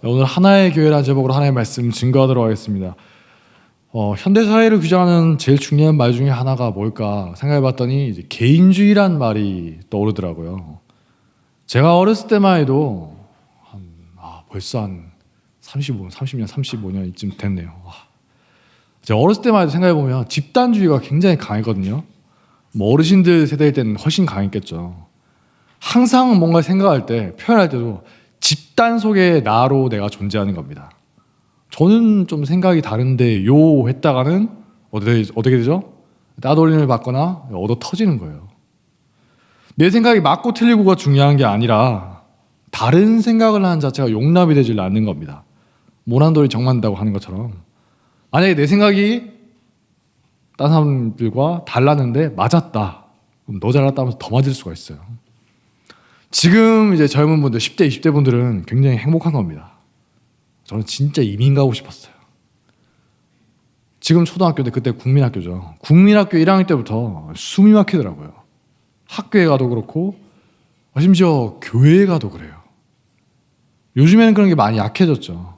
오늘 하나의 교회라는 제목으로 하나의 말씀 증거하도록 하겠습니다. 현대 사회를 규정하는 제일 중요한 말 중에 하나가 뭘까 생각해봤더니 이제 개인주의란 말이 떠오르더라고요. 제가 어렸을 때만 해도 벌써 한 30년, 35년 이쯤 됐네요. 제가 어렸을 때만 해도 생각해보면 집단주의가 굉장히 강했거든요. 뭐 어르신들 세대일 때는 훨씬 강했겠죠. 항상 뭔가 생각할 때, 표현할 때도 집단 속의 나로 내가 존재하는 겁니다. 저는 좀 생각이 다른데 요 했다가는 어떻게 되죠? 따돌림을 받거나 얻어 터지는 거예요. 내 생각이 맞고 틀리고가 중요한 게 아니라 다른 생각을 하는 자체가 용납이 되질 않는 겁니다. 모난 돌이 정맞는다고 하는 것처럼 만약에 내 생각이 다른 사람들과 달랐는데 맞았다. 그럼 너 잘났다 하면서 더 맞을 수가 있어요. 지금 이제 젊은 분들, 10대, 20대 분들은 굉장히 행복한 겁니다. 저는 진짜 이민 가고 싶었어요. 지금 초등학교인데 그때 국민학교죠. 국민학교 1학년 때부터 숨이 막히더라고요. 학교에 가도 그렇고 심지어 교회에 가도 그래요. 요즘에는 그런 게 많이 약해졌죠.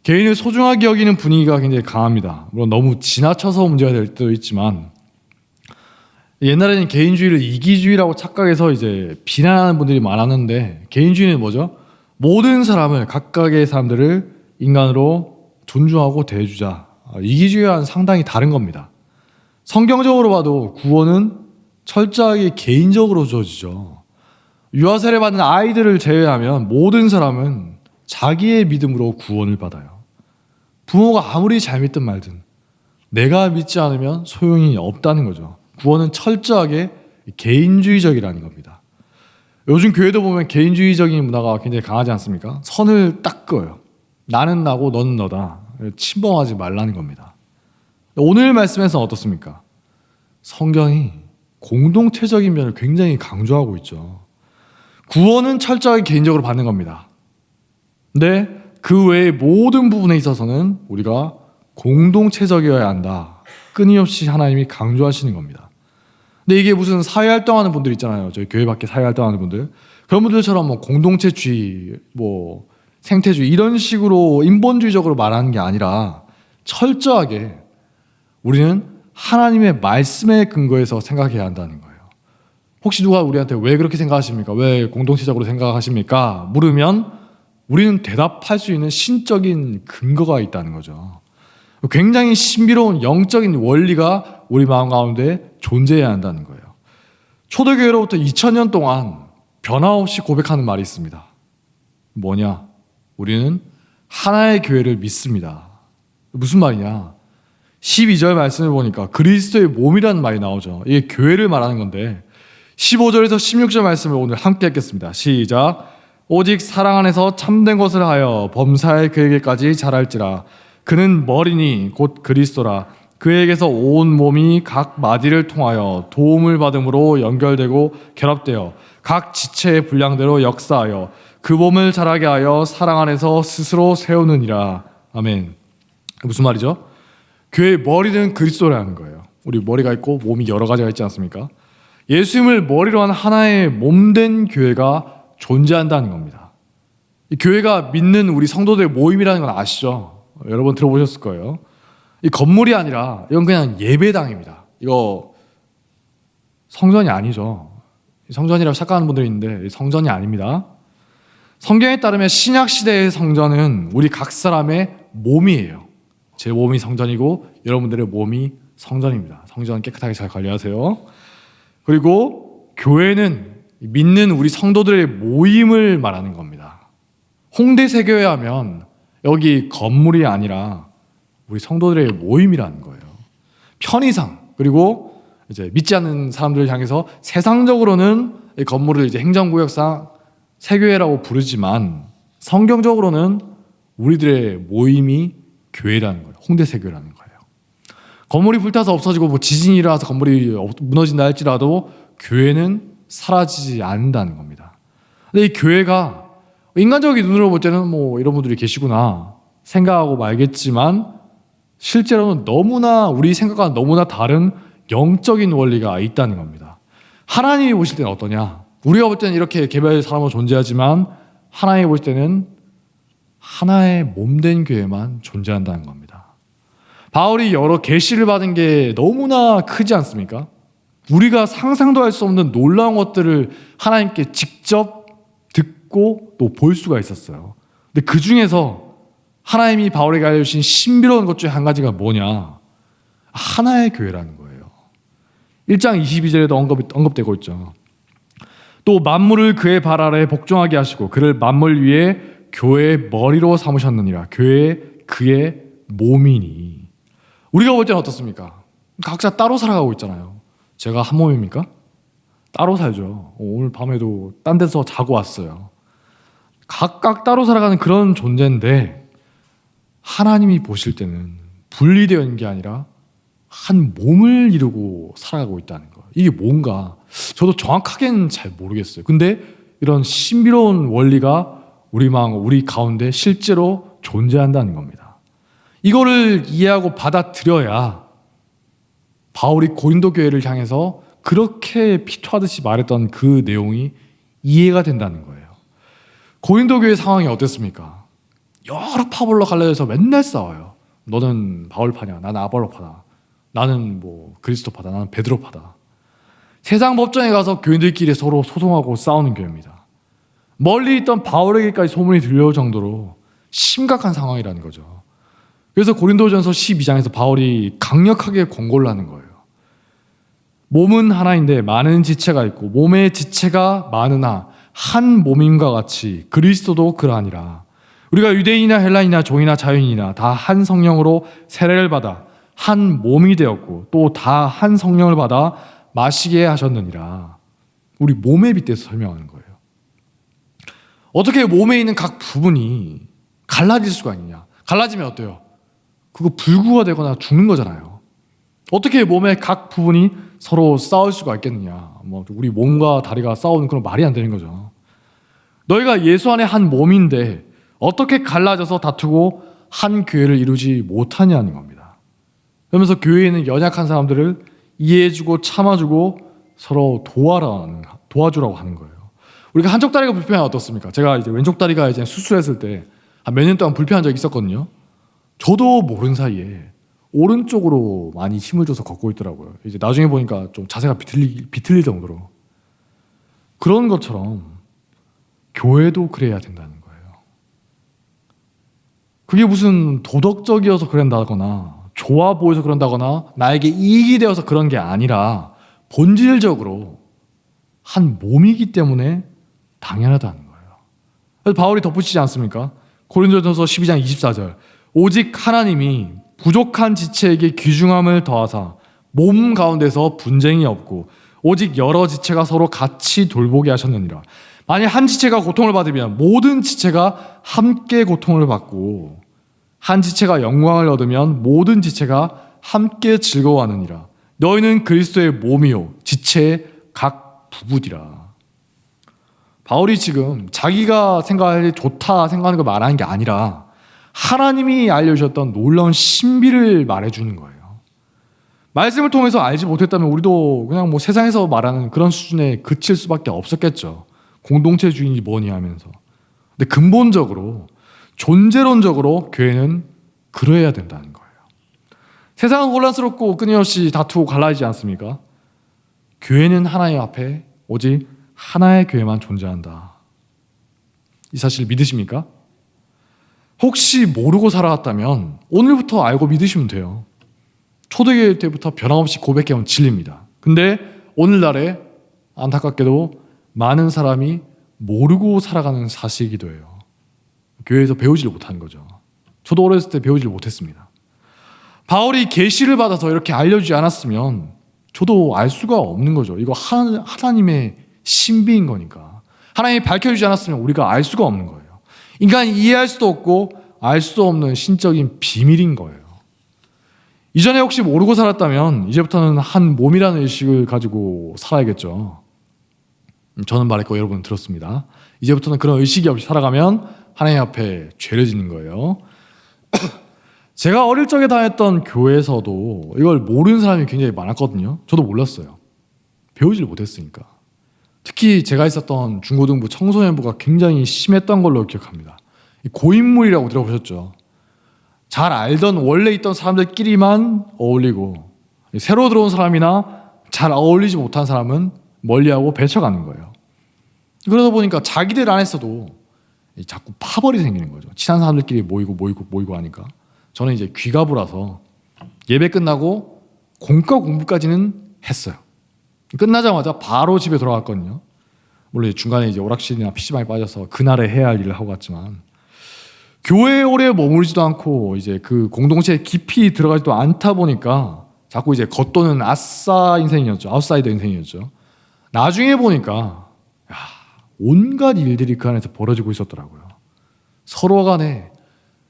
개인을 소중하게 여기는 분위기가 굉장히 강합니다. 물론 너무 지나쳐서 문제가 될 때도 있지만 옛날에는 개인주의를 이기주의라고 착각해서 이제 비난하는 분들이 많았는데 개인주의는 뭐죠? 모든 사람을 각각의 사람들을 인간으로 존중하고 대해주자. 이기주의와는 상당히 다른 겁니다. 성경적으로 봐도 구원은 철저하게 개인적으로 주어지죠. 유아 세례 받는 아이들을 제외하면 모든 사람은 자기의 믿음으로 구원을 받아요. 부모가 아무리 잘 믿든 말든 내가 믿지 않으면 소용이 없다는 거죠. 구원은 철저하게 개인주의적이라는 겁니다. 요즘 교회도 보면 개인주의적인 문화가 굉장히 강하지 않습니까? 선을 딱 그어요. 나는 나고 너는 너다. 침범하지 말라는 겁니다. 오늘 말씀에서는 어떻습니까? 성경이 공동체적인 면을 굉장히 강조하고 있죠. 구원은 철저하게 개인적으로 받는 겁니다. 근데 그 외의 모든 부분에 있어서는 우리가 공동체적이어야 한다. 끊임없이 하나님이 강조하시는 겁니다. 근데 이게 무슨 사회활동하는 분들 있잖아요. 저희 교회 밖에 사회활동하는 분들. 그런 분들처럼 뭐 공동체주의, 뭐 생태주의 이런 식으로 인본주의적으로 말하는 게 아니라 철저하게 우리는 하나님의 말씀에 근거해서 생각해야 한다는 거예요. 혹시 누가 우리한테 왜 그렇게 생각하십니까? 왜 공동체적으로 생각하십니까? 물으면 우리는 대답할 수 있는 신적인 근거가 있다는 거죠. 굉장히 신비로운 영적인 원리가 우리 마음 가운데 존재해야 한다는 거예요. 초대교회로부터 2000년 동안 변함없이 고백하는 말이 있습니다. 뭐냐? 우리는 하나의 교회를 믿습니다. 무슨 말이냐? 12절 말씀을 보니까 그리스도의 몸이라는 말이 나오죠. 이게 교회를 말하는 건데 15절에서 16절 말씀을 오늘 함께 읽겠습니다. 시작. 오직 사랑 안에서 참된 것을 하여 범사의 그에게까지 자랄지라. 그는 머리니 곧 그리스도라. 그에게서 온 몸이 각 마디를 통하여 도움을 받음으로 연결되고 결합되어 각 지체의 분량대로 역사하여 그 몸을 자라게 하여 사랑 안에서 스스로 세우느니라. 아멘. 무슨 말이죠? 교회의 머리는 그리스도라는 거예요. 우리 머리가 있고 몸이 여러 가지가 있지 않습니까? 예수님을 머리로 한 하나의 몸된 교회가 존재한다는 겁니다. 이 교회가 믿는 우리 성도들의 모임이라는 건 아시죠? 여러 번 들어보셨을 거예요. 이 건물이 아니라 이건 그냥 예배당입니다. 이거 성전이 아니죠. 성전이라고 착각하는 분들이 있는데 성전이 아닙니다. 성경에 따르면 신약 시대의 성전은 우리 각 사람의 몸이에요. 제 몸이 성전이고 여러분들의 몸이 성전입니다. 성전 깨끗하게 잘 관리하세요. 그리고 교회는 믿는 우리 성도들의 모임을 말하는 겁니다. 홍대 세교회 하면 여기 건물이 아니라 우리 성도들의 모임이라는 거예요. 편의상 그리고 이제 믿지 않는 사람들을 향해서 세상적으로는 이 건물을 이제 행정구역상 세교회라고 부르지만 성경적으로는 우리들의 모임이 교회라는 거예요. 홍대 세교회라는 거예요. 건물이 불타서 없어지고 뭐 지진이 일어나서 건물이 무너진다 할지라도 교회는 사라지지 않는다는 겁니다. 근데 이 교회가 인간적인 눈으로 볼 때는 뭐 이런 분들이 계시구나 생각하고 말겠지만 실제로는 너무나 우리 생각과 너무나 다른 영적인 원리가 있다는 겁니다. 하나님이 보실 때는 어떠냐? 우리가 볼 때는 이렇게 개별 사람으로 존재하지만 하나님이 보실 때는 하나의 몸된 교회만 존재한다는 겁니다. 바울이 여러 계시를 받은 게 너무나 크지 않습니까? 우리가 상상도 할 수 없는 놀라운 것들을 하나님께 직접 듣고 또 볼 수가 있었어요. 근데 그 중에서 하나님이 바울에게 알려주신 신비로운 것 중에 한 가지가 뭐냐? 하나의 교회라는 거예요. 1장 22절에도 언급되고 있죠. 또 만물을 그의 발 아래에 복종하게 하시고 그를 만물 위에 교회의 머리로 삼으셨느니라. 교회 그의 몸이니. 우리가 볼 때는 어떻습니까? 각자 따로 살아가고 있잖아요. 제가 한 몸입니까? 따로 살죠. 오늘 밤에도 딴 데서 자고 왔어요. 각각 따로 살아가는 그런 존재인데 하나님이 보실 때는 분리되어 있는 게 아니라 한 몸을 이루고 살아가고 있다는 거예요. 이게 뭔가 저도 정확하게는 잘 모르겠어요. 근데 이런 신비로운 원리가 우리 가운데 실제로 존재한다는 겁니다. 이거를 이해하고 받아들여야 바울이 고린도 교회를 향해서 그렇게 피토하듯이 말했던 그 내용이 이해가 된다는 거예요. 고린도 교회 상황이 어땠습니까? 여러 파벌로 갈라져서 맨날 싸워요. 너는 바울파냐? 나는 아볼로파다. 나는 뭐 그리스도파다. 나는 베드로파다. 세상 법정에 가서 교인들끼리 서로 소송하고 싸우는 교회입니다. 멀리 있던 바울에게까지 소문이 들려올 정도로 심각한 상황이라는 거죠. 그래서 고린도전서 12장에서 바울이 강력하게 권고를 하는 거예요. 몸은 하나인데 많은 지체가 있고 몸의 지체가 많으나 한 몸임과 같이 그리스도도 그러하니라. 우리가 유대인이나 헬라인이나 종이나 자유인이나 다 한 성령으로 세례를 받아 한 몸이 되었고 또 다 한 성령을 받아 마시게 하셨느니라. 우리 몸에 빗대서 설명하는 거예요. 어떻게 몸에 있는 각 부분이 갈라질 수가 있느냐? 갈라지면 어때요? 그거 불구가 되거나 죽는 거잖아요. 어떻게 몸의 각 부분이 서로 싸울 수가 있겠느냐? 뭐 우리 몸과 다리가 싸우는 그런 말이 안 되는 거죠. 너희가 예수 안에 한 몸인데 어떻게 갈라져서 다투고 한 교회를 이루지 못하냐는 겁니다. 그러면서 교회에 있는 연약한 사람들을 이해해주고 참아주고 서로 도와주라고 하는 거예요. 우리가 한쪽 다리가 불편하면 어떻습니까? 제가 이제 왼쪽 다리가 이제 수술했을 때 한 몇 년 동안 불편한 적이 있었거든요. 저도 모르는 사이에 오른쪽으로 많이 힘을 줘서 걷고 있더라고요. 이제 나중에 보니까 좀 자세가 비틀릴 정도로. 그런 것처럼 교회도 그래야 된다는 거예요. 그게 무슨 도덕적이어서 그런다거나 좋아 보여서 그런다거나 나에게 이익이 되어서 그런 게 아니라 본질적으로 한 몸이기 때문에 당연하다는 거예요. 그래서 바울이 덧붙이지 않습니까? 고린도전서 12장 24절 오직 하나님이 부족한 지체에게 귀중함을 더하사 몸 가운데서 분쟁이 없고 오직 여러 지체가 서로 같이 돌보게 하셨느니라. 만약 한 지체가 고통을 받으면 모든 지체가 함께 고통을 받고 한 지체가 영광을 얻으면 모든 지체가 함께 즐거워하느니라. 너희는 그리스도의 몸이요 지체의 각 부부디라. 바울이 지금 자기가 생각할 좋다 생각하는 걸 말하는 게 아니라 하나님이 알려주셨던 놀라운 신비를 말해주는 거예요. 말씀을 통해서 알지 못했다면 우리도 그냥 뭐 세상에서 말하는 그런 수준에 그칠 수밖에 없었겠죠. 공동체 주인이 뭐니 하면서. 근데 근본적으로 존재론적으로 교회는 그래야 된다는 거예요. 세상은 혼란스럽고 끊임없이 다투고 갈라지지 않습니까? 교회는 하나님 앞에 오직 하나의 교회만 존재한다. 이 사실 믿으십니까? 혹시 모르고 살아왔다면 오늘부터 알고 믿으시면 돼요. 초대교회 때부터 변함없이 고백해온 진리입니다. 근데 오늘날에 안타깝게도 많은 사람이 모르고 살아가는 사실이기도 해요. 교회에서 배우지를 못하는 거죠. 저도 어렸을 때 배우지를 못했습니다. 바울이 계시를 받아서 이렇게 알려주지 않았으면 저도 알 수가 없는 거죠. 이거 하나님의 신비인 거니까. 하나님이 밝혀주지 않았으면 우리가 알 수가 없는 거예요. 인간이 이해할 수도 없고 알 수도 없는 신적인 비밀인 거예요. 이전에 혹시 모르고 살았다면 이제부터는 한 몸이라는 의식을 가지고 살아야겠죠. 저는 말했고 여러분은 들었습니다. 이제부터는 그런 의식이 없이 살아가면 하나님 앞에 죄를 짓는 거예요. 제가 어릴 적에 다녔던 교회에서도 이걸 모르는 사람이 굉장히 많았거든요. 저도 몰랐어요. 배우지를 못했으니까. 특히 제가 있었던 중고등부 청소년부가 굉장히 심했던 걸로 기억합니다. 고인물이라고 들어보셨죠? 잘 알던 원래 있던 사람들끼리만 어울리고 새로 들어온 사람이나 잘 어울리지 못한 사람은 멀리하고 배쳐가는 거예요. 그러다 보니까 자기들 안에서도 자꾸 파벌이 생기는 거죠. 친한 사람들끼리 모이고 하니까. 저는 이제 귀가부라서 예배 끝나고 공과 공부까지는 했어요. 끝나자마자 바로 집에 돌아갔거든요. 물론 중간에 이제 오락실이나 PC방에 빠져서 그날에 해야 할 일을 하고 갔지만, 교회에 오래 머무르지도 않고 이제 그 공동체에 깊이 들어가지도 않다 보니까 자꾸 이제 겉도는 아싸 인생이었죠. 아웃사이더 인생이었죠. 나중에 보니까 온갖 일들이 그 안에서 벌어지고 있었더라고요. 서로 간에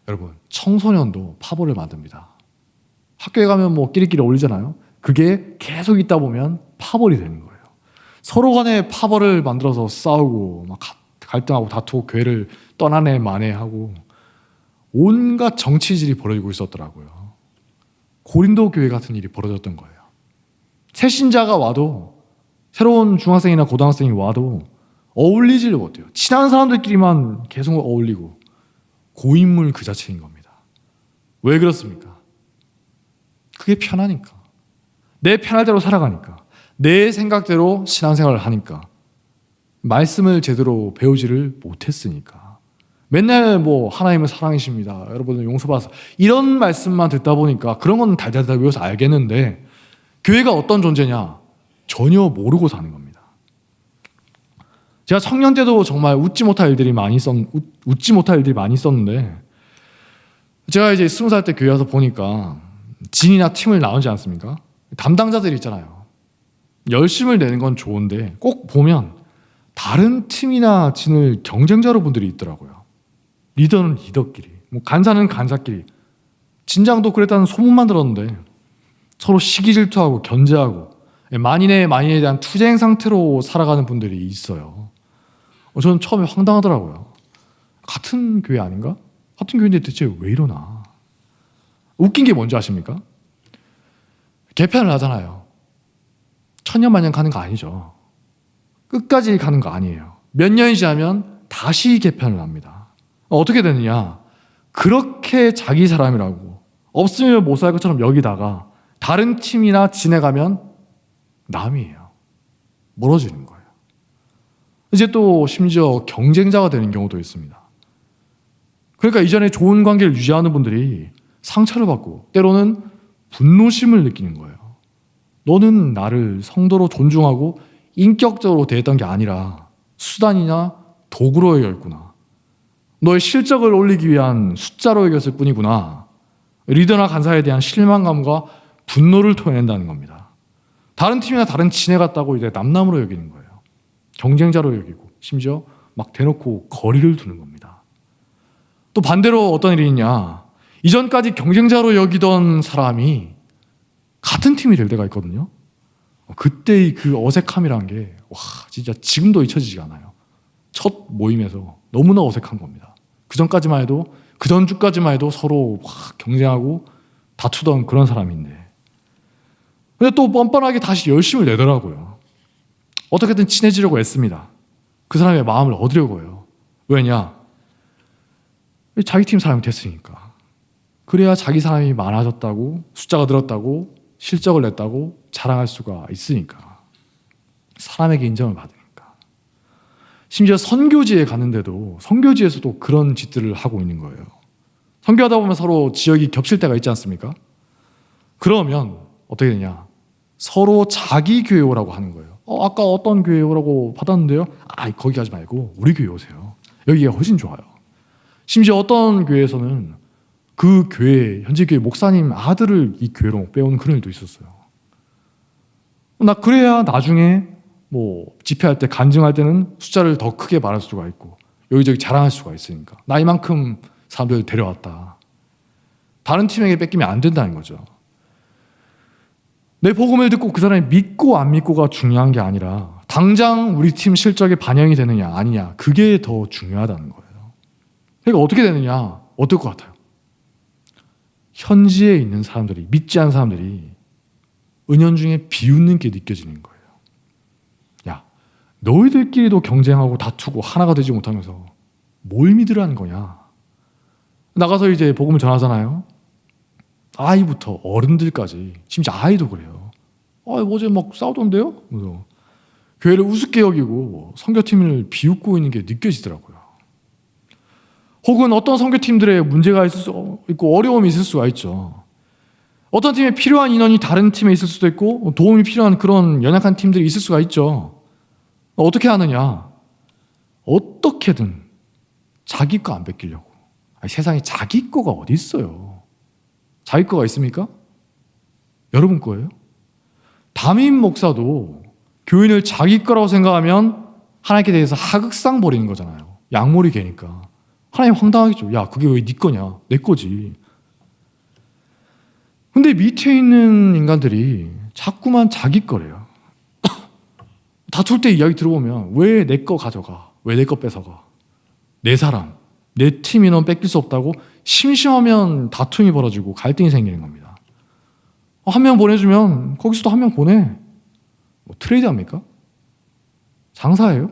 여러분 청소년도 파벌을 만듭니다. 학교에 가면 뭐 끼리끼리 어울리잖아요. 그게 계속 있다 보면 파벌이 되는 거예요. 서로 간에 파벌을 만들어서 싸우고 막 갈등하고 다투고 교회를 떠나네 마네하고 온갖 정치질이 벌어지고 있었더라고요. 고린도 교회 같은 일이 벌어졌던 거예요. 새 신자가 와도, 새로운 중학생이나 고등학생이 와도 어울리지를 못해요. 친한 사람들끼리만 계속 어울리고 고인물 그 자체인 겁니다. 왜 그렇습니까? 그게 편하니까. 내 편할 대로 살아가니까. 내 생각대로 신앙생활을 하니까. 말씀을 제대로 배우지를 못했으니까. 맨날 뭐 하나님은 사랑이십니다, 여러분은 용서받아서, 이런 말씀만 듣다 보니까 그런 건 달달달 외워서 알겠는데 교회가 어떤 존재냐 전혀 모르고 사는 겁니다. 제가 청년 때도 정말 웃지 못할 일들이 많이 있었는데, 제가 이제 20살 때 교회 와서 보니까 진이나 팀을 나누지 않습니까? 담당자들이 있잖아요. 열심을 내는 건 좋은데 꼭 보면 다른 팀이나 진을 경쟁자로 분들이 있더라고요. 리더는 리더끼리, 뭐 간사는 간사끼리. 진장도 그랬다는 소문만 들었는데 서로 시기 질투하고 견제하고 만인에 대한 투쟁 상태로 살아가는 분들이 있어요. 저는 처음에 황당하더라고요. 같은 교회 아닌가? 같은 교회인데 대체 왜 이러나? 웃긴 게 뭔지 아십니까? 개편을 하잖아요. 천년만년 가는 거 아니죠. 끝까지 가는 거 아니에요. 몇 년이 지나면 다시 개편을 합니다. 어떻게 되느냐? 그렇게 자기 사람이라고 없으면 못 살 것처럼 여기다가 다른 팀이나 지내가면 남이에요. 멀어지는 거예요. 이제 또 심지어 경쟁자가 되는 경우도 있습니다. 그러니까 이전에 좋은 관계를 유지하는 분들이 상처를 받고 때로는 분노심을 느끼는 거예요. 너는 나를 성도로 존중하고 인격적으로 대했던 게 아니라 수단이나 도구로 여겼구나. 너의 실적을 올리기 위한 숫자로 여겼을 뿐이구나. 리더나 간사에 대한 실망감과 분노를 토해낸다는 겁니다. 다른 팀이나 다른 진에 갔다고 이제 남남으로 여기는 거예요. 경쟁자로 여기고 심지어 막 대놓고 거리를 두는 겁니다. 또 반대로 어떤 일이 있냐? 이전까지 경쟁자로 여기던 사람이 같은 팀이 될 때가 있거든요. 그때의 그 어색함이라는 게 진짜 지금도 잊혀지지가 않아요. 첫 모임에서 너무나 어색한 겁니다. 그 전 주까지만 해도 서로 경쟁하고 다투던 그런 사람인데, 근데 또 뻔뻔하게 다시 열심을 내더라고요. 어떻게든 친해지려고 애씁니다. 그 사람의 마음을 얻으려고 해요. 왜냐? 자기 팀 사람이 됐으니까. 그래야 자기 사람이 많아졌다고, 숫자가 늘었다고, 실적을 냈다고 자랑할 수가 있으니까. 사람에게 인정을 받으니까. 심지어 선교지에 갔는데도 선교지에서도 그런 짓들을 하고 있는 거예요. 선교하다 보면 서로 지역이 겹칠 때가 있지 않습니까? 그러면 어떻게 되냐? 서로 자기 교회 오라고 하는 거예요. 아까 어떤 교회 오라고 받았는데요? 거기 가지 말고 우리 교회 오세요. 여기가 훨씬 좋아요. 심지어 어떤 교회에서는 그 교회, 현재 교회 목사님 아들을 이 교회로 빼오는 그런 일도 있었어요. 그래야 나중에 뭐 집회할 때 간증할 때는 숫자를 더 크게 말할 수가 있고 여기저기 자랑할 수가 있으니까. 나 이만큼 사람들 데려왔다. 다른 팀에게 뺏기면 안 된다는 거죠. 내 복음을 듣고 그 사람이 믿고 안 믿고가 중요한 게 아니라 당장 우리 팀 실적에 반영이 되느냐 아니냐, 그게 더 중요하다는 거예요. 그러니까 어떻게 되느냐? 어떨 것 같아요? 현지에 있는 사람들이, 믿지 않은 사람들이 은연중에 비웃는 게 느껴지는 거예요. 야, 너희들끼리도 경쟁하고 다투고 하나가 되지 못하면서 뭘 믿으라는 거냐? 나가서 이제 복음을 전하잖아요. 아이부터 어른들까지, 심지어 아이도 그래요. 어제 막 싸우던데요? 그래서 교회를 우습게 여기고 선교팀을 비웃고 있는 게 느껴지더라고요. 혹은 어떤 선교팀들의 문제가 있을 수 있고 어려움이 있을 수가 있죠. 어떤 팀에 필요한 인원이 다른 팀에 있을 수도 있고 도움이 필요한 그런 연약한 팀들이 있을 수가 있죠. 어떻게 하느냐? 어떻게든 자기 거 안 뺏기려고. 세상에 자기 거가 어디 있어요? 자기 거가 있습니까? 여러분 거예요? 담임 목사도 교인을 자기 거라고 생각하면 하나님께 대해서 하극상 버리는 거잖아요. 양몰이 개니까. 하나님 황당하겠죠. 야, 그게 왜 네 거냐? 내 거지. 근데 밑에 있는 인간들이 자꾸만 자기 거래요. 다툴 때 이야기 들어보면 왜 내 거 가져가? 왜 내 거 뺏어가? 내 사람, 내 팀 인원 뺏길 수 없다고 심심하면 다툼이 벌어지고 갈등이 생기는 겁니다. 한 명 보내주면 거기서도 한 명 보내. 트레이드 합니까? 장사예요?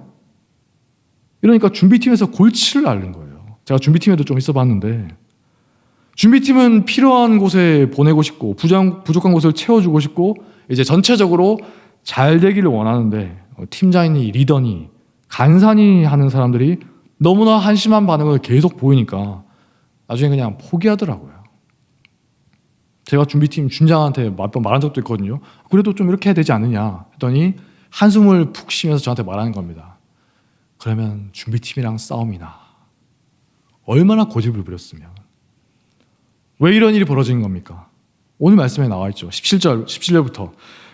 이러니까 준비팀에서 골치를 앓는 거예요. 제가 준비팀에도 좀 있어 봤는데 준비팀은 필요한 곳에 보내고 싶고 부족한 곳을 채워주고 싶고 이제 전체적으로 잘 되기를 원하는데 팀장이니 리더니 간사니 하는 사람들이 너무나 한심한 반응을 계속 보이니까 나중에 그냥 포기하더라고요. 제가 준비팀 준장한테 몇 번 말한 적도 있거든요. 그래도 좀 이렇게 해야 되지 않느냐 했더니 한숨을 푹 쉬면서 저한테 말하는 겁니다. 그러면 준비팀이랑 싸움이나. 얼마나 고집을 부렸으면. 왜 이런 일이 벌어지는 겁니까? 오늘 말씀에 나와 있죠. 17절부터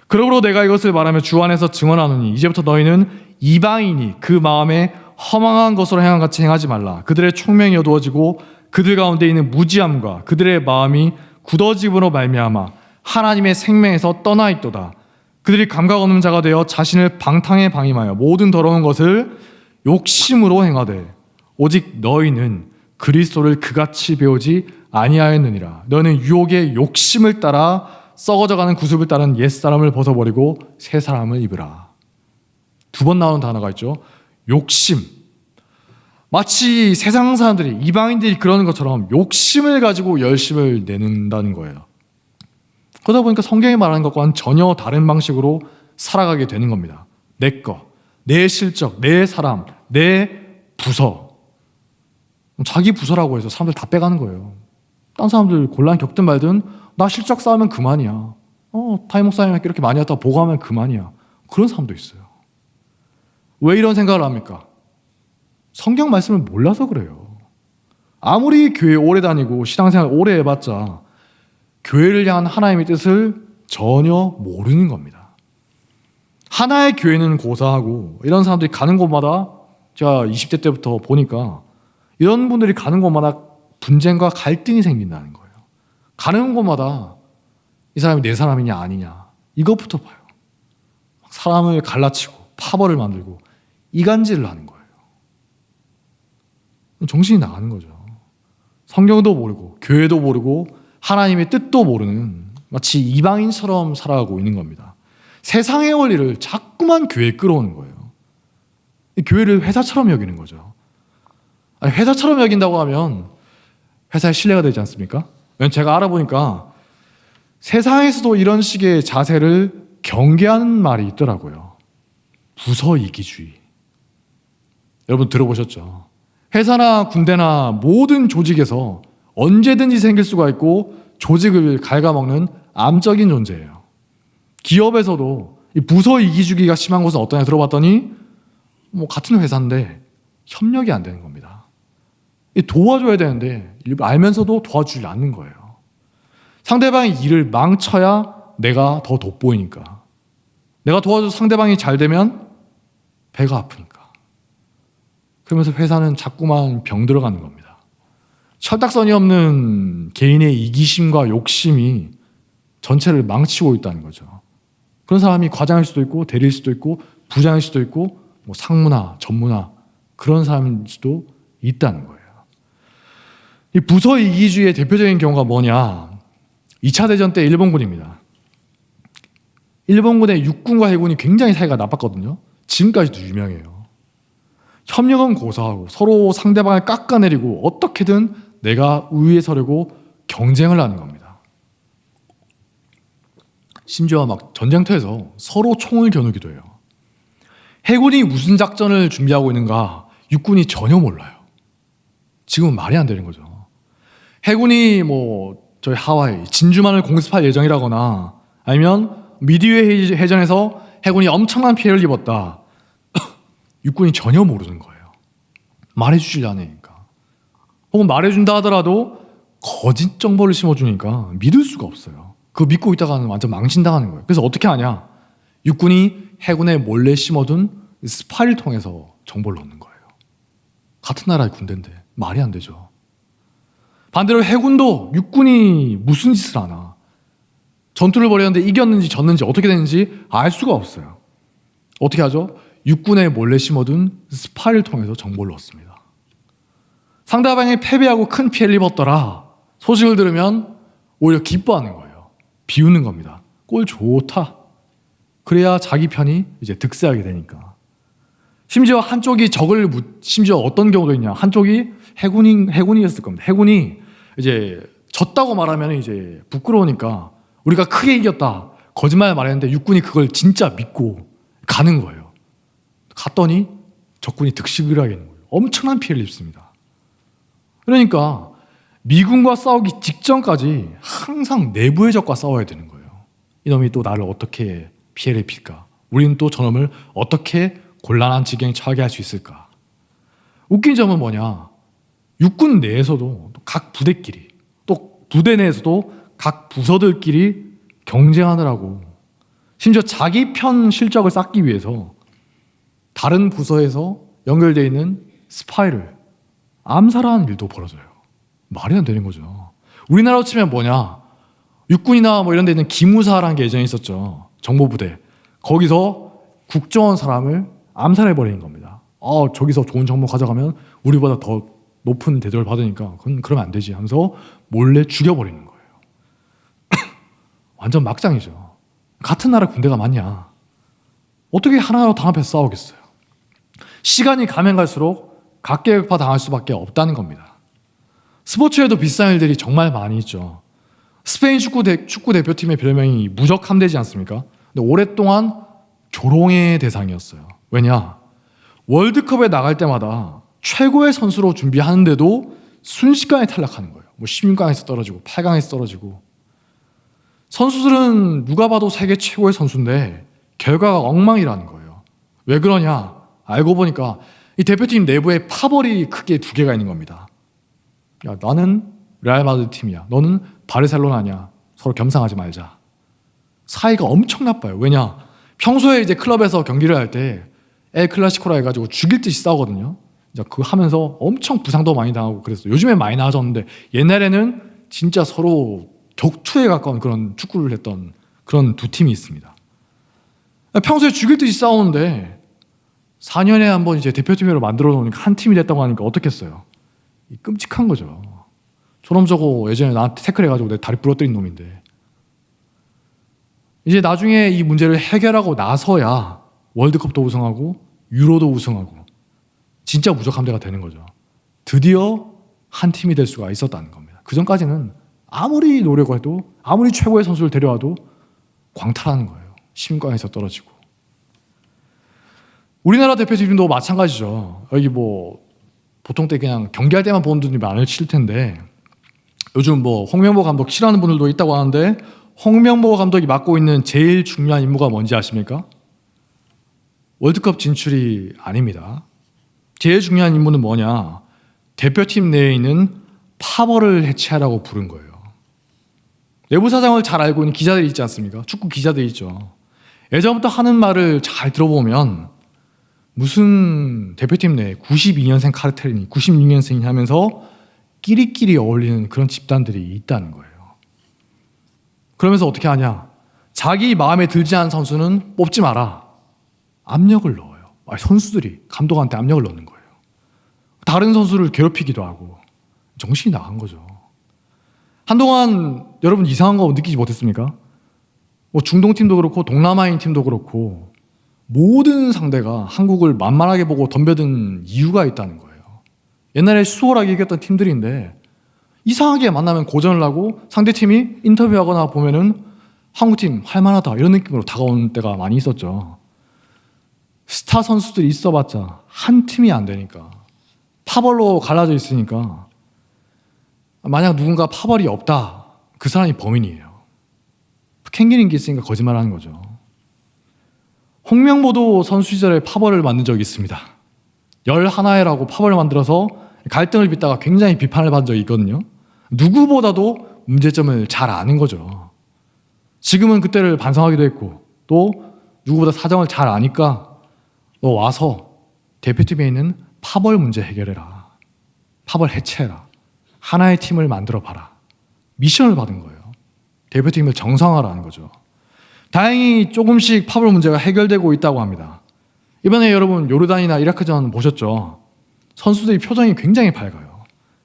그러므로 내가 이것을 말하며 주 안에서 증언하노니 이제부터 너희는 이방인이 그 마음에 허망한 것으로 행한 같이 행하지 말라. 그들의 총명이 어두워지고 그들 가운데 있는 무지함과 그들의 마음이 굳어짐으로 말미암아 하나님의 생명에서 떠나 있도다. 그들이 감각 없는 자가 되어 자신을 방탕에 방임하여 모든 더러운 것을 욕심으로 행하되 오직 너희는 그리스도를 그같이 배우지 아니하였느니라. 너는 유혹의 욕심을 따라 썩어져가는 구습을 따른 옛사람을 벗어버리고 새 사람을 입으라. 두 번 나오는 단어가 있죠. 욕심. 마치 세상 사람들이 이방인들이 그러는 것처럼 욕심을 가지고 열심을 내는다는 거예요. 그러다 보니까 성경이 말하는 것과는 전혀 다른 방식으로 살아가게 되는 겁니다. 내 거, 내 실적, 내 사람, 내 부서. 자기 부서라고 해서 사람들 다 빼가는 거예요. 딴 사람들 곤란 겪든 말든 나 실적 쌓으면 그만이야. 타임 목사님께 이렇게 많이 왔다 보고하면 그만이야. 그런 사람도 있어요. 왜 이런 생각을 합니까? 성경 말씀을 몰라서 그래요. 아무리 교회 오래 다니고 신앙생활 오래 해봤자 교회를 향한 하나님의 뜻을 전혀 모르는 겁니다. 하나의 교회는 고사하고 이런 사람들이 가는 곳마다 제가 20대 때부터 보니까 이런 분들이 가는 곳마다 분쟁과 갈등이 생긴다는 거예요. 가는 곳마다 이 사람이 내 사람이냐 아니냐 이것부터 봐요. 사람을 갈라치고 파벌을 만들고 이간질을 하는 거예요. 정신이 나가는 거죠. 성경도 모르고 교회도 모르고 하나님의 뜻도 모르는 마치 이방인처럼 살아가고 있는 겁니다. 세상의 원리를 자꾸만 교회에 끌어오는 거예요. 교회를 회사처럼 여기는 거죠. 회사처럼 여긴다고 하면 회사에 신뢰가 되지 않습니까? 왜냐면 제가 알아보니까 세상에서도 이런 식의 자세를 경계하는 말이 있더라고요. 부서 이기주의. 여러분 들어보셨죠? 회사나 군대나 모든 조직에서 언제든지 생길 수가 있고 조직을 갉아먹는 암적인 존재예요. 기업에서도 이 부서 이기주의가 심한 곳은 어떠냐 들어봤더니 같은 회사인데 협력이 안 되는 겁니다. 도와줘야 되는데 알면서도 도와주지 않는 거예요. 상대방이 일을 망쳐야 내가 더 돋보이니까. 내가 도와줘서 상대방이 잘 되면 배가 아프니까. 그러면서 회사는 자꾸만 병들어가는 겁니다. 철딱선이 없는 개인의 이기심과 욕심이 전체를 망치고 있다는 거죠. 그런 사람이 과장일 수도 있고 대리일 수도 있고 부장일 수도 있고 상무나 전무나 그런 사람일 수도 있다는 거예요. 이 부서 이기주의의 대표적인 경우가 뭐냐? 2차 대전 때 일본군입니다. 일본군의 육군과 해군이 굉장히 사이가 나빴거든요. 지금까지도 유명해요. 협력은 고사하고 서로 상대방을 깎아내리고 어떻게든 내가 우위에 서려고 경쟁을 하는 겁니다. 심지어 막 전쟁터에서 서로 총을 겨누기도 해요. 해군이 무슨 작전을 준비하고 있는가 육군이 전혀 몰라요. 지금은 말이 안 되는 거죠. 해군이 저희 하와이 진주만을 공습할 예정이라거나 아니면 미드웨이 해전에서 해군이 엄청난 피해를 입었다. 육군이 전혀 모르는 거예요. 말해주질 않으니까. 혹은 말해준다 하더라도 거짓 정보를 심어주니까 믿을 수가 없어요. 그거 믿고 있다가는 완전 망신당하는 거예요. 그래서 어떻게 하냐? 육군이 해군에 몰래 심어둔 스파이를 통해서 정보를 얻는 거예요. 같은 나라의 군대인데 말이 안 되죠. 반대로 해군도 육군이 무슨 짓을 하나, 전투를 벌였는데 이겼는지 졌는지 어떻게 됐는지 알 수가 없어요. 어떻게 하죠? 육군에 몰래 심어둔 스파이를 통해서 정보를 얻습니다. 상대방이 패배하고 큰 피해를 입었더라 소식을 들으면 오히려 기뻐하는 거예요. 비웃는 겁니다. 꼴 좋다. 그래야 자기 편이 이제 득세하게 되니까. 심지어 한쪽이 심지어 어떤 경우도 있냐? 한쪽이 해군이었을 겁니다. 해군이 이제 졌다고 말하면 이제 부끄러우니까 우리가 크게 이겼다 거짓말 말했는데 육군이 그걸 진짜 믿고 가는 거예요. 갔더니 적군이 득식을 하게 되는 거예요. 엄청난 피해를 입습니다. 그러니까 미군과 싸우기 직전까지 항상 내부의 적과 싸워야 되는 거예요. 이놈이 또 나를 어떻게 피해를 입힐까? 우리는 또 저놈을 어떻게 곤란한 지경에 처하게 할 수 있을까? 웃긴 점은 뭐냐? 육군 내에서도 각 부대끼리 또 부대 내에서도 각 부서들끼리 경쟁하느라고 심지어 자기 편 실적을 쌓기 위해서 다른 부서에서 연결되어 있는 스파이를 암살하는 일도 벌어져요. 말이 안 되는 거죠. 우리나라로 치면 뭐냐? 육군이나 이런 데 있는 기무사라는 게 예전에 있었죠. 정보부대. 거기서 국정원 사람을 암살해버리는 겁니다. 저기서 좋은 정보 가져가면 우리보다 더 높은 대접을 받으니까 그러면 안 되지 하면서 몰래 죽여버리는 거예요. 완전 막장이죠. 같은 나라 군대가 맞냐? 어떻게 하나로 단합해서 싸우겠어요? 시간이 가면 갈수록 각계격파 당할 수밖에 없다는 겁니다. 스포츠에도 비슷한 일들이 정말 많이 있죠. 스페인 축구 대표팀의 별명이 무적함대지 않습니까? 근데 오랫동안 조롱의 대상이었어요. 왜냐? 월드컵에 나갈 때마다 최고의 선수로 준비하는데도 순식간에 탈락하는 거예요. 16강에서 떨어지고 8강에서 떨어지고. 선수들은 누가 봐도 세계 최고의 선수인데 결과가 엉망이라는 거예요. 왜 그러냐? 알고 보니까 이 대표팀 내부에 파벌이 크게 두 개가 있는 겁니다. 야, 나는 레알 마드리드 팀이야. 너는 바르셀로나냐. 서로 겸상하지 말자. 사이가 엄청 나빠요. 왜냐? 평소에 이제 클럽에서 경기를 할 때 엘 클라시코라 해가지고 죽일 듯이 싸우거든요. 이제 그거 하면서 엄청 부상도 많이 당하고 그랬어요. 요즘에 많이 나아졌는데 옛날에는 진짜 서로 격투에 가까운 그런 축구를 했던 그런 두 팀이 있습니다. 평소에 죽일 듯이 싸우는데 4년에 한번 이제 대표팀으로 만들어 놓으니까 한 팀이 됐다고 하니까 어떻겠어요? 끔찍한 거죠. 저놈 저거 예전에 나한테 태클해가지고 내 다리 부러뜨린 놈인데 이제 나중에 이 문제를 해결하고 나서야 월드컵도 우승하고 유로도 우승하고 진짜 무적함대가 되는 거죠. 드디어 한 팀이 될 수가 있었다는 겁니다. 그 전까지는 아무리 노력을 해도 아무리 최고의 선수를 데려와도 광탈하는 거예요. 심광에서 떨어지고. 우리나라 대표팀도 마찬가지죠. 여기 보통 때 그냥 경기할 때만 보는 분들이 많을 텐데 요즘 홍명보 감독 싫어하는 분들도 있다고 하는데 홍명보 감독이 맡고 있는 제일 중요한 임무가 뭔지 아십니까? 월드컵 진출이 아닙니다. 제일 중요한 임무는 뭐냐? 대표팀 내에 있는 파벌을 해체하라고 부른 거예요. 내부 사정을 잘 알고 있는 기자들이 있지 않습니까? 축구 기자들이 있죠. 예전부터 하는 말을 잘 들어보면 무슨 대표팀 내에 92년생 카르텔이니 96년생이 하면서 끼리끼리 어울리는 그런 집단들이 있다는 거예요. 그러면서 어떻게 하냐? 자기 마음에 들지 않은 선수는 뽑지 마라. 압력을 넣어요. 선수들이 감독한테 압력을 넣는 거예요. 다른 선수를 괴롭히기도 하고 정신이 나간 거죠. 한동안 여러분 이상한 거 느끼지 못했습니까? 중동팀도 그렇고 동남아인 팀도 그렇고 모든 상대가 한국을 만만하게 보고 덤벼든 이유가 있다는 거예요. 옛날에 수월하게 이겼던 팀들인데 이상하게 만나면 고전을 하고 상대팀이 인터뷰하거나 보면은 한국팀 할만하다 이런 느낌으로 다가오는 때가 많이 있었죠. 스타 선수들이 있어봤자 한 팀이 안 되니까, 파벌로 갈라져 있으니까, 만약 누군가 파벌이 없다, 그 사람이 범인이에요. 캥기는 게 있으니까 거짓말하는 거죠. 홍명보도 선수 시절에 파벌을 만든 적이 있습니다. 11회라고 파벌을 만들어서 갈등을 빚다가 굉장히 비판을 받은 적이 있거든요. 누구보다도 문제점을 잘 아는 거죠. 지금은 그때를 반성하기도 했고, 또 누구보다 사정을 잘 아니까 너 와서 대표팀에 있는 파벌 문제 해결해라, 파벌 해체해라, 하나의 팀을 만들어 봐라, 미션을 받은 거예요. 대표팀을 정상화하라는 거죠. 다행히 조금씩 파벌 문제가 해결되고 있다고 합니다. 이번에 여러분 요르단이나 이라크전 보셨죠? 선수들이 표정이 굉장히 밝아요.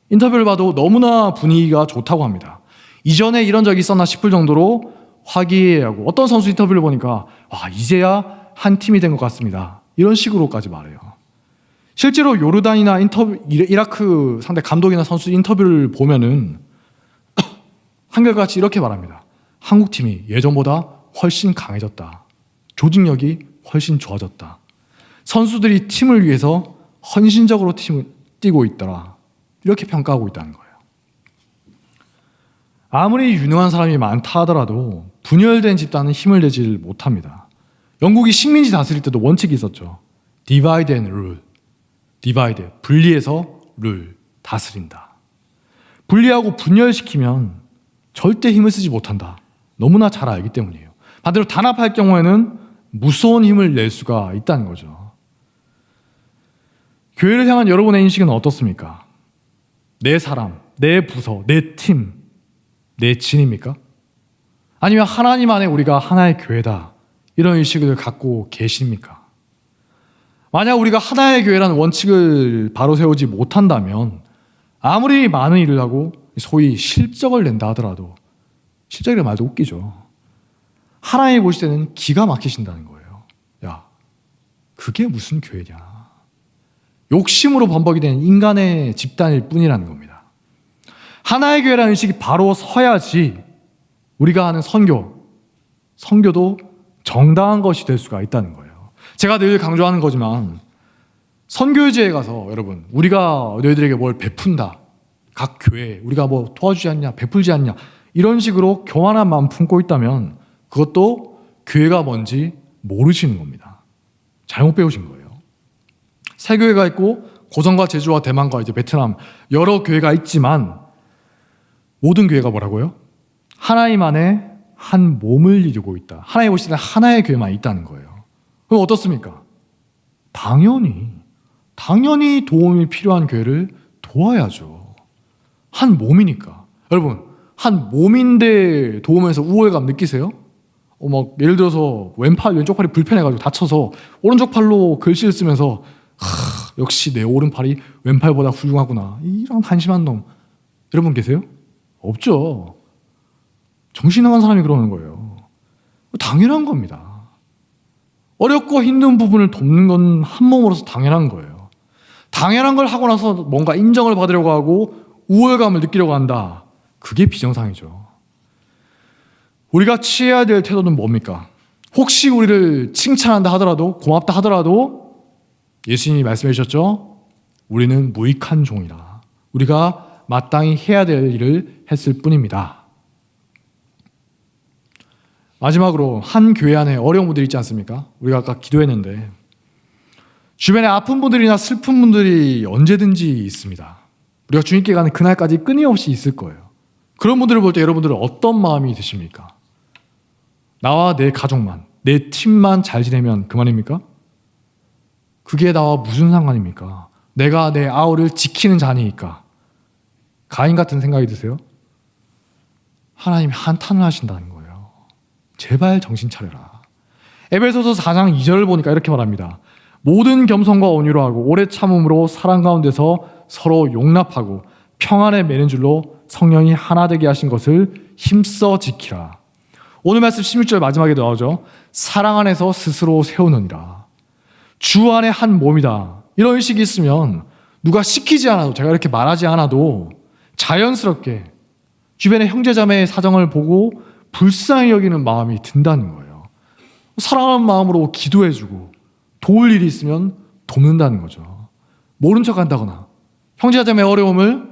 인터뷰를 봐도 너무나 분위기가 좋다고 합니다. 이전에 이런 적이 있었나 싶을 정도로 화기애애하고, 어떤 선수 인터뷰를 보니까 와, 이제야 한 팀이 된 것 같습니다, 이런 식으로까지 말해요. 실제로 요르단이나 이라크 상대 감독이나 선수 인터뷰를 보면은 한결같이 이렇게 말합니다. 한국팀이 예전보다 훨씬 강해졌다, 조직력이 훨씬 좋아졌다, 선수들이 팀을 위해서 헌신적으로 팀을 뛰고 있더라, 이렇게 평가하고 있다는 거예요. 아무리 유능한 사람이 많다 하더라도 분열된 집단은 힘을 내질 못합니다. 영국이 식민지 다스릴 때도 원칙이 있었죠. Divide and rule. Divide, 분리해서 rule, 다스린다. 분리하고 분열시키면 절대 힘을 쓰지 못한다, 너무나 잘 알기 때문이에요. 반대로 단합할 경우에는 무서운 힘을 낼 수가 있다는 거죠. 교회를 향한 여러분의 인식은 어떻습니까? 내 사람, 내 부서, 내 팀, 내 진입니까? 아니면 하나님 안에 우리가 하나의 교회다, 이런 의식을 갖고 계십니까? 만약 우리가 하나의 교회라는 원칙을 바로 세우지 못한다면 아무리 많은 일을 하고 소위 실적을 낸다 하더라도, 실적이라는 말도 웃기죠. 하나님 보실 때는 기가 막히신다는 거예요. 야, 그게 무슨 교회냐. 욕심으로 범벅이 된 인간의 집단일 뿐이라는 겁니다. 하나의 교회라는 의식이 바로 서야지 우리가 하는 선교도 정당한 것이 될 수가 있다는 거예요. 제가 늘 강조하는 거지만, 선교지에 가서 여러분, 우리가 너희들에게 뭘 베푼다, 각 교회 우리가 뭐 도와주지 않냐, 베풀지 않냐, 이런 식으로 교만한 마음 품고 있다면 그것도 교회가 뭔지 모르시는 겁니다. 잘못 배우신 거예요. 새 교회가 있고, 고성과 제주와 대만과 이제 베트남 여러 교회가 있지만, 모든 교회가 뭐라고요? 하나님 안에 한 몸을 이루고 있다. 하나님 보실 때 하나의 교회만 있다는 거예요. 그럼 어떻습니까? 당연히 도움이 필요한 교회를 도와야죠. 한 몸이니까. 여러분, 한 몸인데 도우면서 우월감 느끼세요? 막 예를 들어서 왼쪽 팔이 불편해가지고 다쳐서 오른쪽 팔로 글씨를 쓰면서 역시 내 오른팔이 왼팔보다 훌륭하구나, 이런 한심한 놈, 여러분 계세요? 없죠. 정신 나간 사람이 그러는 거예요. 당연한 겁니다. 어렵고 힘든 부분을 돕는 건 한 몸으로서 당연한 거예요. 당연한 걸 하고 나서 뭔가 인정을 받으려고 하고 우월감을 느끼려고 한다, 그게 비정상이죠. 우리가 취해야 될 태도는 뭡니까? 혹시 우리를 칭찬한다 하더라도, 고맙다 하더라도 예수님이 말씀해 주셨죠? 우리는 무익한 종이라, 우리가 마땅히 해야 될 일을 했을 뿐입니다. 마지막으로, 한 교회 안에 어려운 분들이 있지 않습니까? 우리가 아까 기도했는데 주변에 아픈 분들이나 슬픈 분들이 언제든지 있습니다. 우리가 주님께 가는 그날까지 끊임없이 있을 거예요. 그런 분들을 볼 때 여러분들은 어떤 마음이 드십니까? 나와 내 가족만, 내 팀만 잘 지내면 그만입니까? 그게 나와 무슨 상관입니까? 내가 내 아우를 지키는 자니까. 가인 같은 생각이 드세요? 하나님이 한탄을 하신다는 거예요. 제발 정신 차려라. 에베소서 4장 2절을 보니까 이렇게 말합니다. 모든 겸손과 온유로 하고 오래 참음으로 사랑 가운데서 서로 용납하고 평안에 매는 줄로 성령이 하나 되게 하신 것을 힘써 지키라. 오늘 말씀 16절 마지막에 나오죠. 사랑 안에서 스스로 세우느니라. 주 안에 한 몸이다. 이런 의식이 있으면 누가 시키지 않아도, 제가 이렇게 말하지 않아도 자연스럽게 주변의 형제자매의 사정을 보고 불쌍히 여기는 마음이 든다는 거예요. 사랑하는 마음으로 기도해주고 도울 일이 있으면 돕는다는 거죠. 모른 척 한다거나 형제자매의 어려움을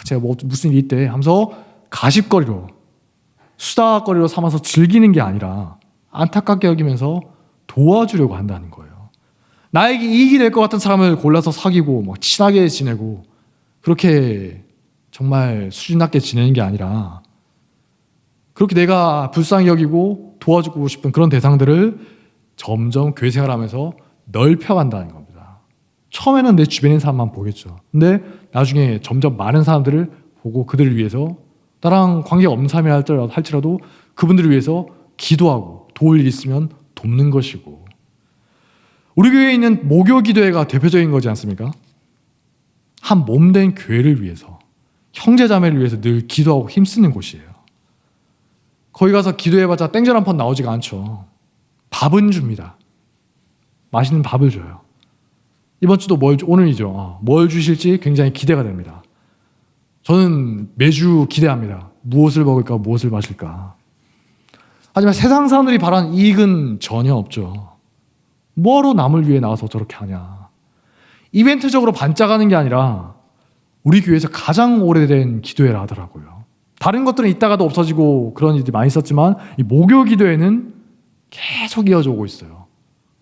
제가 무슨 일이 있대 하면서 가십거리로 수다거리로 삼아서 즐기는 게 아니라 안타깝게 여기면서 도와주려고 한다는 거예요. 나에게 이익이 될 것 같은 사람을 골라서 사귀고 막 친하게 지내고 그렇게 정말 수준 낮게 지내는 게 아니라 그렇게 내가 불쌍히 여기고 도와주고 싶은 그런 대상들을 점점 교회 생활하면서 넓혀간다는 겁니다. 처음에는 내 주변에 있는 사람만 보겠죠. 근데 나중에 점점 많은 사람들을 보고 그들을 위해서 나랑 관계가 없는 사람이 할지라도 그분들을 위해서 기도하고 도울 일이 있으면 돕는 것이고, 우리 교회에 있는 모교 기도회가 대표적인 거지 않습니까? 한 몸된 교회를 위해서, 형제자매를 위해서 늘 기도하고 힘쓰는 곳이에요. 거기 가서 기도해봤자 땡전 한 판 나오지가 않죠. 밥은 줍니다. 맛있는 밥을 줘요. 이번 주도 오늘이죠. 뭘 주실지 굉장히 기대가 됩니다. 저는 매주 기대합니다. 무엇을 먹을까, 무엇을 마실까. 하지만 세상 사람들이 바라는 이익은 전혀 없죠. 뭐하러 남을 위해 나와서 저렇게 하냐. 이벤트적으로 반짝하는 게 아니라 우리 교회에서 가장 오래된 기도회라 하더라고요. 다른 것들은 있다가도 없어지고 그런 일들이 많이 있었지만 이 모교 기도회는 계속 이어져 오고 있어요.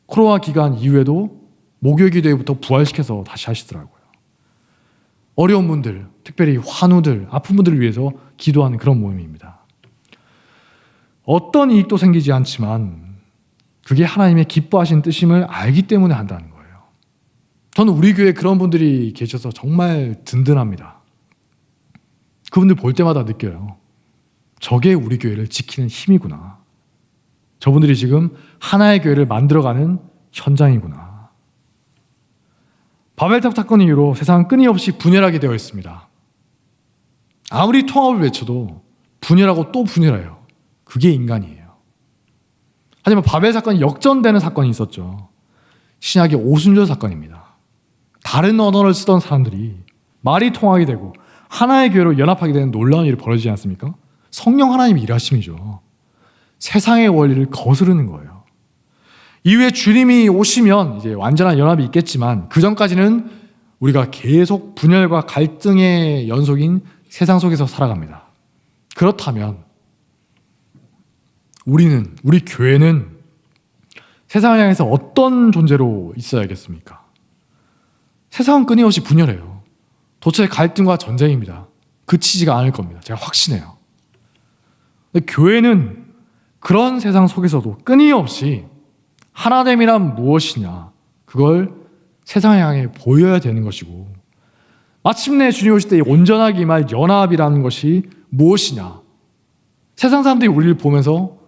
코로나 기간 이후에도 모교 기도회부터 부활시켜서 다시 하시더라고요. 어려운 분들, 특별히 환우들, 아픈 분들을 위해서 기도하는 그런 모임입니다. 어떤 이익도 생기지 않지만 그게 하나님의 기뻐하신 뜻임을 알기 때문에 한다는 거예요. 저는 우리 교회에 그런 분들이 계셔서 정말 든든합니다. 그분들 볼 때마다 느껴요. 저게 우리 교회를 지키는 힘이구나. 저분들이 지금 하나의 교회를 만들어가는 현장이구나. 바벨탑 사건 이후로 세상은 끊임없이 분열하게 되어 있습니다. 아무리 통합을 외쳐도 분열하고 또 분열해요. 그게 인간이에요. 하지만 바벨 사건이 역전되는 사건이 있었죠. 신약의 오순절 사건입니다. 다른 언어를 쓰던 사람들이 말이 통하게 되고 하나의 교회로 연합하게 되는 놀라운 일이 벌어지지 않습니까? 성령 하나님의 일하심이죠. 세상의 원리를 거스르는 거예요. 이후에 주님이 오시면 이제 완전한 연합이 있겠지만 그 전까지는 우리가 계속 분열과 갈등의 연속인 세상 속에서 살아갑니다. 그렇다면 우리 교회는 세상을 향해서 어떤 존재로 있어야겠습니까? 세상은 끊임없이 분열해요. 도처의 갈등과 전쟁입니다. 그치지가 않을 겁니다. 제가 확신해요. 근데 교회는 그런 세상 속에서도 끊임없이 하나됨이란 무엇이냐, 그걸 세상을 향해 보여야 되는 것이고, 마침내 주님 오실 때 온전하게 임할 연합이라는 것이 무엇이냐, 세상 사람들이 우리를 보면서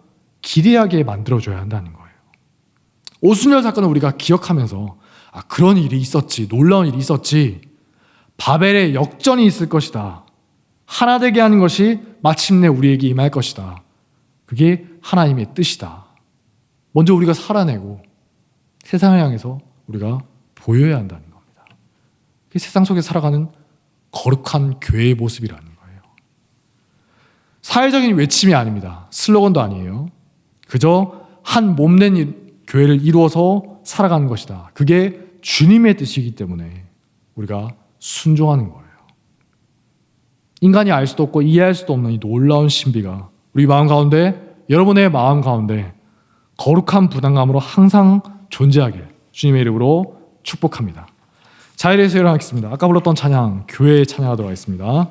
기대하게 만들어줘야 한다는 거예요. 오순절 사건을 우리가 기억하면서 그런 일이 있었지, 놀라운 일이 있었지, 바벨의 역전이 있을 것이다, 하나 되게 하는 것이 마침내 우리에게 임할 것이다, 그게 하나님의 뜻이다, 먼저 우리가 살아내고 세상을 향해서 우리가 보여야 한다는 겁니다. 그게 세상 속에 살아가는 거룩한 교회의 모습이라는 거예요. 사회적인 외침이 아닙니다. 슬로건도 아니에요. 그저 한 몸된 교회를 이루어서 살아가는 것이다. 그게 주님의 뜻이기 때문에 우리가 순종하는 거예요. 인간이 알 수도 없고 이해할 수도 없는 이 놀라운 신비가 우리 마음 가운데, 여러분의 마음 가운데 거룩한 부담감으로 항상 존재하길 주님의 이름으로 축복합니다. 자리에서 일어나겠습니다. 아까 불렀던 찬양, 교회의 찬양하도록 하겠습니다.